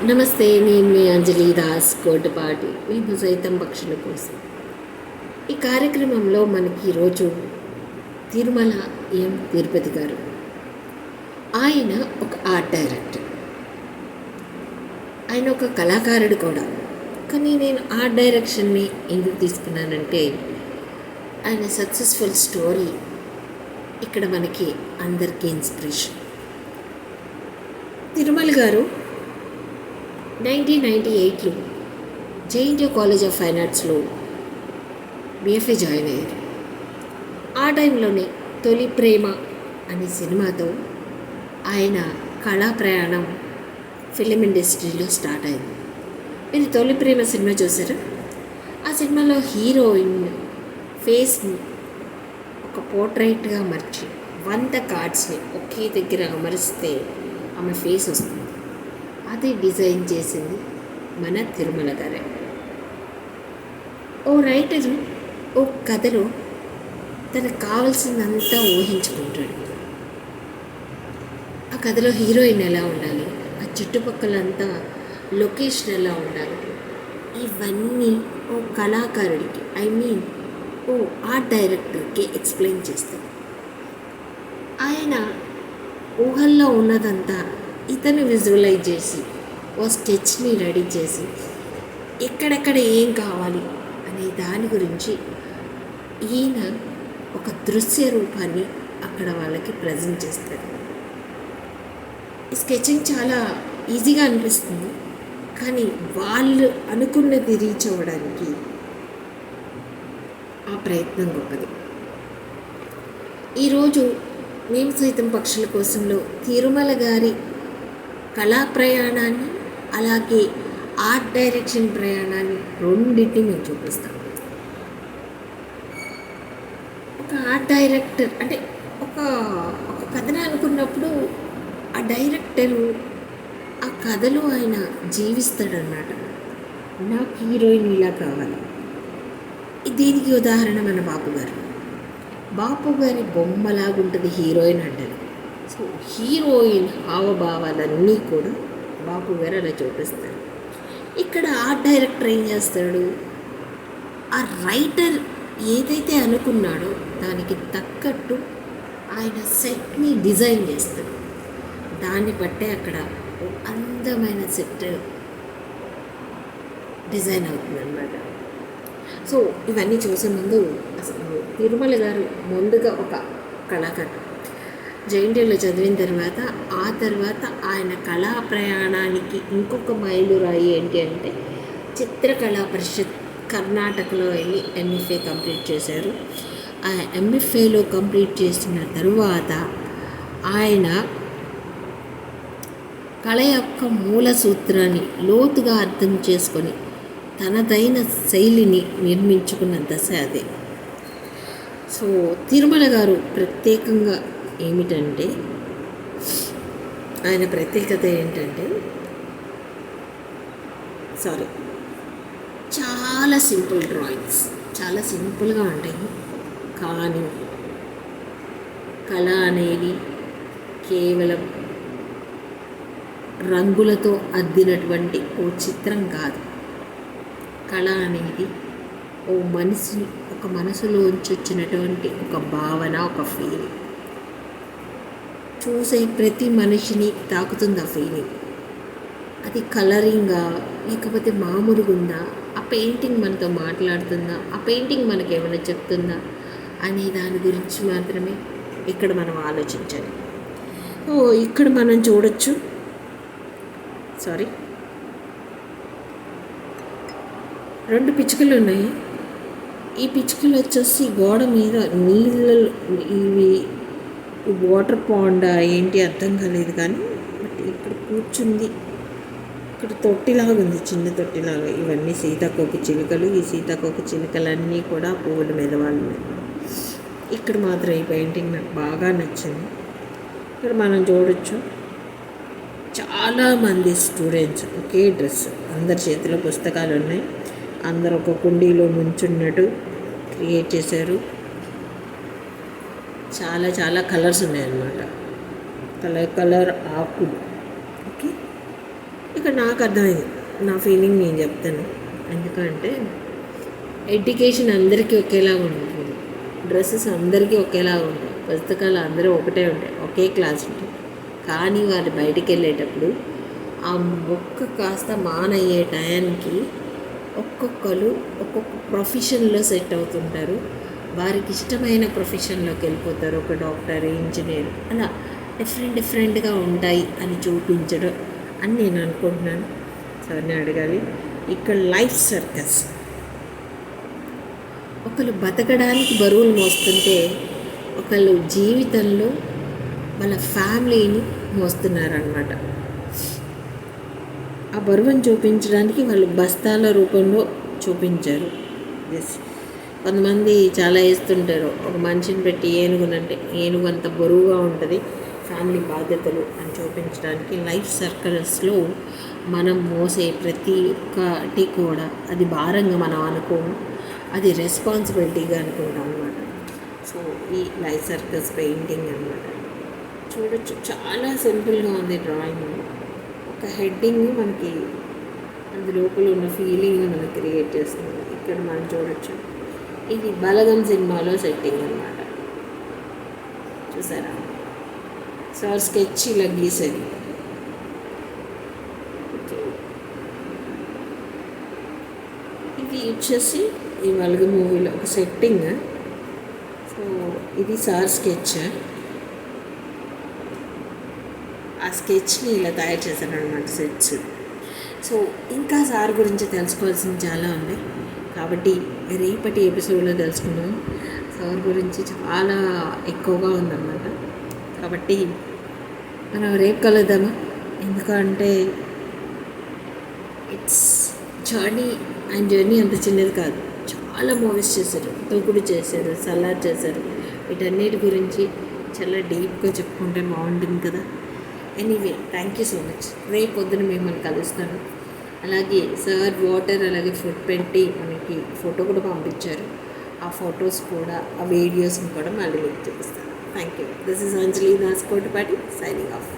నమస్తే, నేను మీ అంజలి దాస్ కోటపాటి. మేము సైతం పక్షుల కోసం ఈ కార్యక్రమంలో మనకి ఈరోజు తిరుమల తిరుపతి గారు. ఆయన ఒక ఆర్ట్ డైరెక్టర్, ఆయన ఒక కళాకారుడు కూడా. కానీ నేను ఆర్ట్ డైరెక్షన్ని ఎందుకు తీసుకున్నానంటే ఆయన సక్సెస్ఫుల్ స్టోరీ ఇక్కడ మనకి అందరికీ ఇన్స్పిరేషన్. తిరుమల గారు 1998లో జేఎన్టీయూ కాలేజ్ ఆఫ్ ఫైన్ ఆర్ట్స్లో బిఎఫ్ఏ జాయిన్ అయ్యారు. ఆ టైంలోనే తొలి ప్రేమ అనే సినిమాతో ఆయన కళా ప్రయాణం ఫిలిం ఇండస్ట్రీలో స్టార్ట్ అయింది. మీరు తొలి ప్రేమ సినిమా చూసారా? ఆ సినిమాలో హీరోయిన్ ఫేస్ని ఒక పోర్ట్రైట్గా మార్చి 100 కార్డ్స్ని ఒకే దగ్గర అమరిస్తే ఆమె ఫేస్ వస్తుంది. అది డిజైన్ చేసింది మన తిరుమల గారే. ఓ రైటరు ఓ కథలో తనకు కావాల్సిందంతా ఊహించుకుంటాడు. ఆ కథలో హీరోయిన్ ఎలా ఉండాలి, ఆ చుట్టుపక్కలంతా లొకేషన్ ఎలా ఉండాలి, ఇవన్నీ ఓ కళాకారుడికి ఓ ఆర్ట్ డైరెక్టర్కి ఎక్స్ప్లెయిన్ చేస్తాడు. ఆయన ఊహల్లో ఉన్నదంతా ఇతను విజువలైజ్ చేసి ఓ స్కెచ్ని రెడీ చేసి ఎక్కడెక్కడ ఏం కావాలి అనే దాని గురించి ఈయన ఒక దృశ్య రూపాన్ని అక్కడ వాళ్ళకి ప్రజెంట్ చేస్తారు. ఈ స్కెచింగ్ చాలా ఈజీగా అనిపిస్తుంది, కానీ వాళ్ళు అనుకున్నది రీచ్ అవ్వడానికి ఆ ప్రయత్నం గొప్పది. ఈరోజు మేము సైతం పక్షుల కోసంలో తిరుమల గారి కళా ప్రయాణాన్ని అలాగే ఆర్ట్ డైరెక్షన్ ప్రయాణాన్ని రెండింటిని మేము చూపిస్తాం. ఒక ఆర్ట్ డైరెక్టర్ అంటే ఒక కథను అనుకున్నప్పుడు ఆ డైరెక్టరు ఆ కథలో ఆయన జీవిస్తాడన్నమాట. నాకు హీరోయిన్ ఇలా కావాలి. దీనికి ఉదాహరణ మన బాపు గారి బొమ్మలాగుంటుంది హీరోయిన్ అంటారు. సో హీరోయిన్ హావభావాలన్నీ కూడా బాపు గారు అలా చూపిస్తారు. ఇక్కడ ఆర్ట్ డైరెక్టర్ ఏం చేస్తాడు, ఆ రైటర్ ఏదైతే అనుకున్నాడో దానికి తగ్గట్టు ఆయన సెట్ని డిజైన్ చేస్తాడు. దాన్ని బట్టే అక్కడ అందమైన సెట్ డిజైన్ అవుతుందన్నమాట. సో ఇవన్నీ చూసే ముందు అసలు తిరుమల గారు ముందుగా ఒక కళాకారుడు. జేఎన్టీయూలో చదివిన తర్వాత ఆయన కళా ప్రయాణానికి ఇంకొక మైలురాయి ఏంటి అంటే చిత్రకళా పరిషత్ కర్ణాటకలో వెళ్ళి ఎంఎఫ్ఏ కంప్లీట్ చేశారు. ఆ ఎంఎఫ్ఏలో కంప్లీట్ చేసిన తరువాత ఆయన కళ యొక్క మూల సూత్రాన్ని లోతుగా అర్థం చేసుకొని తనదైన శైలిని నిర్మించుకున్న దశ అదే. సో తిరుమల గారు ప్రత్యేకంగా ఏమిటంటే ఆయన ప్రత్యేకత ఏంటంటే చాలా సింపుల్ డ్రాయింగ్స్, చాలా సింపుల్గా ఉంటాయి. కానీ కళ అనేది కేవలం రంగులతో అద్దినటువంటి ఓ చిత్రం కాదు. కళ అనేది ఒక మనసులోంచి వచ్చినటువంటి ఒక భావన, ఒక ఫీలింగ్. చూసే ప్రతి మనిషిని తాకుతుంది ఆ ఫీలింగ్. అది కలరింగా లేకపోతే మామూలుగా ఉందా, ఆ పెయింటింగ్ మనతో మాట్లాడుతుందా, ఆ పెయింటింగ్ మనకి ఏమైనా చెప్తుందా అనే దాని గురించి మాత్రమే ఇక్కడ మనం ఆలోచించాలి. ఇక్కడ మనం చూడొచ్చు. రెండు పిచ్చుకలు ఉన్నాయి. ఈ పిచ్చుకలు వచ్చేసి గోడ మీద నీళ్ళు, ఇవి వాటర్ పాండా ఏంటి అర్థం కాలేదు, కానీ బట్ ఇక్కడ కూర్చుంది. ఇక్కడ తొట్టిలాగా ఉంది, చిన్న తొట్టిలాగా. ఇవన్నీ సీతాకోక చిలుకలు. ఈ సీతాకోక చిలుకలన్నీ కూడా పువ్వుల మీద వాళ్ళు. ఇక్కడ మాత్రం ఈ పెయింటింగ్ నాకు బాగా నచ్చింది. ఇక్కడ మనం చూడొచ్చు చాలామంది స్టూడెంట్స్ ఒకే డ్రెస్, అందరి చేతిలో పుస్తకాలు ఉన్నాయి. అందరూ ఒక కుండీలో ముంచున్నట్టు క్రియేట్ చేశారు. చాలా కలర్స్ ఉన్నాయన్నమాట. కలర్ ఆకులు. ఓకే, ఇక అక్కడ నాకు అర్థమైంది, నా ఫీలింగ్ నేను చెప్తాను. ఎందుకంటే ఎడ్యుకేషన్ అందరికీ ఒకేలాగా ఉంటుంది, డ్రెస్సెస్ అందరికీ ఒకేలాగా ఉంటాయి, పుస్తకాలు అందరూ ఒకటే ఉంటాయి, ఒకే క్లాస్ ఉంటాయి. కానీ వాళ్ళు బయటికి వెళ్ళేటప్పుడు ఆ మొక్క కాస్త మానయ్యే టయానికి ఒక్కొక్కరు ఒక్కొక్క ప్రొఫెషన్లో సెట్ అవుతుంటారు, వారికి ఇష్టమైన ప్రొఫెషన్లోకి వెళ్ళిపోతారు. ఒక డాక్టర్, ఇంజనీర్, అలా డిఫరెంట్గా ఉంటాయి అని చూపించడం అని నేను అనుకుంటున్నాను. సార్ని అడగాలి. ఇక్కడ లైఫ్ సర్కస్, ఒకళ్ళు బతకడానికి బరువులు మోస్తుంటే ఒకళ్ళు జీవితంలో వాళ్ళ ఫ్యామిలీని మోస్తున్నారనమాట. ఆ బరువును చూపించడానికి వాళ్ళు బస్తాల రూపంలో చూపించారు. కొంతమంది చాలా వేస్తుంటారు, ఒక మనిషిని పెట్టి ఏనుగునంటే ఏనుగు అంత బరువుగా ఉంటుంది, ఫ్యామిలీ బాధ్యతలు అని చూపించడానికి లైఫ్ సర్కిల్స్లో మనం మోసే ప్రతి ఒక్కటి కూడా అది భారంగా మనం అనుకోము, అది రెస్పాన్సిబిలిటీగా అనుకుంటాం అన్నమాట. సో ఈ లైఫ్ సర్కిల్స్ పెయింటింగ్ అన్నమాట. చూడొచ్చు, చాలా సింపుల్గా ఉంది డ్రాయింగ్. ఒక హెడ్డింగ్ మనకి అందు లోపల ఉన్న ఫీలింగ్ మనకి క్రియేట్ చేస్తుంది. ఇక్కడ మనం చూడొచ్చు, ఇది బలగం సినిమాలో సెట్టింగ్ అన్నమాట. చూసారా, సార్ స్కెచ్ ఇలా గీసేది. ఇది వచ్చేసి ఈ బలగం మూవీలో ఒక సెట్టింగ్. సో ఇది సార్ స్కెచ్. ఆ స్కెచ్ని ఇలా తయారు చేశాను అనమాట, సెట్స్. సో ఇంకా సార్ గురించి తెలుసుకోవాల్సింది చాలా ఉంది, కాబట్టి రేపటి ఎపిసోడ్లో తెలుసుకున్నాం. సార్ గురించి చాలా ఎక్కువగా ఉందన్నమాట. కాబట్టి మనం రేపు కలుద్దామా, ఎందుకంటే ఇట్స్ జర్నీ. ఆయన జర్నీ అంత చిన్నది కాదు, చాలా మూవీస్ చేశారు, తొక్కుడు చేశారు, సలార్ చేశారు. వీటన్నిటి గురించి చాలా డీప్గా చెప్పుకుంటే బాగుంటుంది కదా. Anyway, thank you so much. రేపు పొద్దున మిమ్మల్ని కలుస్తాను. అలాగే సార్ వాటర్ అలాగే ఫుడ్ పెట్టి మనకి ఫోటో కూడా పంపించారు. ఆ ఫొటోస్ కూడా, ఆ వీడియోస్ని కూడా మళ్ళీ మీకు చూపిస్తాను. Thank you. This is Anjali Das Kotapati, signing off.